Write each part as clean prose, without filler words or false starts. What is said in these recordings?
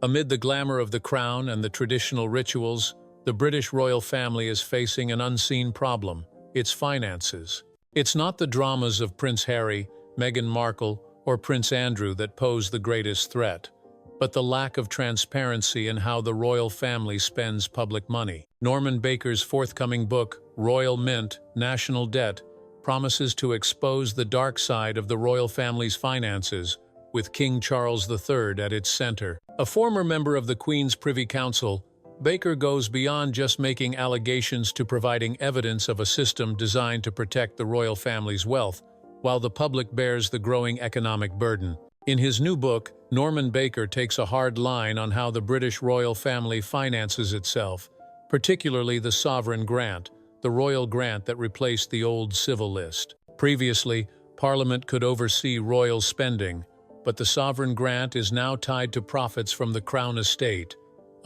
Amid the glamour of the crown and the traditional rituals, the British royal family is facing an unseen problem: its finances. It's not the dramas of Prince Harry, Meghan Markle, or Prince Andrew that pose the greatest threat, but the lack of transparency in how the royal family spends public money. Norman Baker's forthcoming book, Royal Mint: National Debt, promises to expose the dark side of the royal family's finances, with King Charles III at its center. A former member of the Queen's Privy Council, Baker goes beyond just making allegations to providing evidence of a system designed to protect the royal family's wealth, while the public bears the growing economic burden. In his new book, Norman Baker takes a hard line on how the British royal family finances itself, particularly the sovereign grant, the royal grant that replaced the old civil list. Previously, Parliament could oversee royal spending, but the sovereign grant is now tied to profits from the Crown Estate,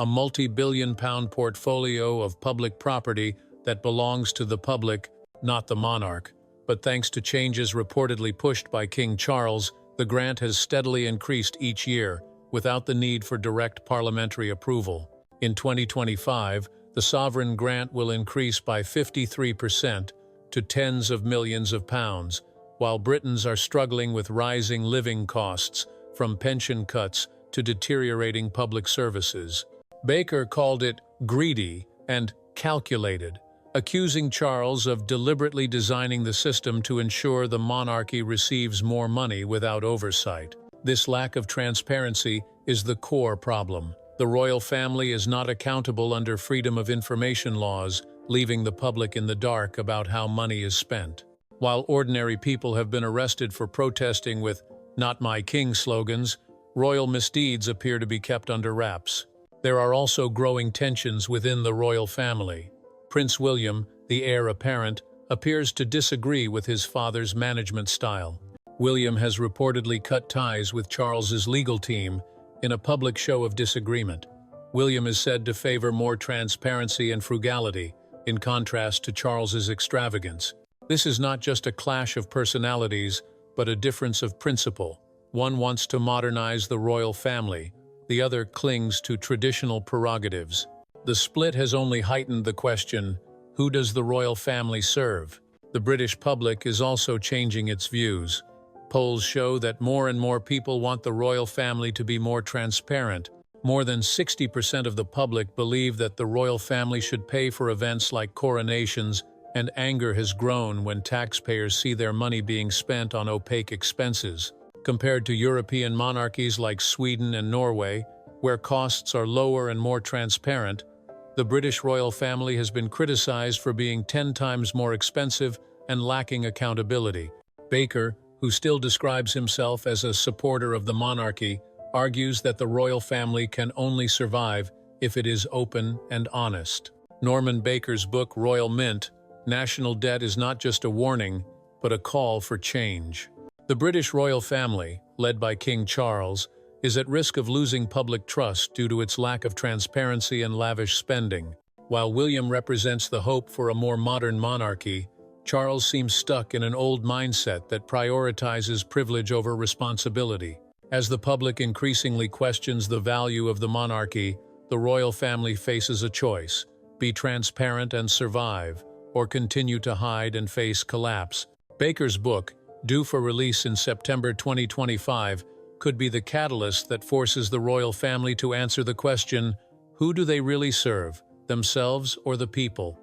a multi-billion-pound portfolio of public property that belongs to the public, not the monarch. But thanks to changes reportedly pushed by King Charles, the grant has steadily increased each year, without the need for direct parliamentary approval. In 2025, the sovereign grant will increase by 53% to tens of millions of pounds, while Britons are struggling with rising living costs, from pension cuts to deteriorating public services. Baker called it greedy and calculated, accusing Charles of deliberately designing the system to ensure the monarchy receives more money without oversight. This lack of transparency is the core problem. The royal family is not accountable under freedom of information laws, leaving the public in the dark about how money is spent. While ordinary people have been arrested for protesting with "Not My King" slogans, royal misdeeds appear to be kept under wraps. There are also growing tensions within the royal family. Prince William, the heir apparent, appears to disagree with his father's management style. William has reportedly cut ties with Charles's legal team in a public show of disagreement. William is said to favor more transparency and frugality, in contrast to Charles's extravagance. This is not just a clash of personalities, but a difference of principle. One wants to modernize the royal family, the other clings to traditional prerogatives. The split has only heightened the question, who does the royal family serve? The British public is also changing its views. Polls show that more and more people want the royal family to be more transparent. More than 60% of the public believe that the royal family should pay for events like coronations, and anger has grown when taxpayers see their money being spent on opaque expenses. Compared to European monarchies like Sweden and Norway, where costs are lower and more transparent, the British royal family has been criticized for being 10 times more expensive and lacking accountability. Baker, who still describes himself as a supporter of the monarchy, argues that the royal family can only survive if it is open and honest. Norman Baker's book, Royal Mint: National Debt, is not just a warning, but a call for change. The British royal family, led by King Charles, is at risk of losing public trust due to its lack of transparency and lavish spending. While William represents the hope for a more modern monarchy, Charles seems stuck in an old mindset that prioritizes privilege over responsibility. As the public increasingly questions the value of the monarchy, the royal family faces a choice: be transparent and survive, or continue to hide and face collapse. Baker's book, due for release in September 2025, could be the catalyst that forces the royal family to answer the question, who do they really serve, themselves or the people?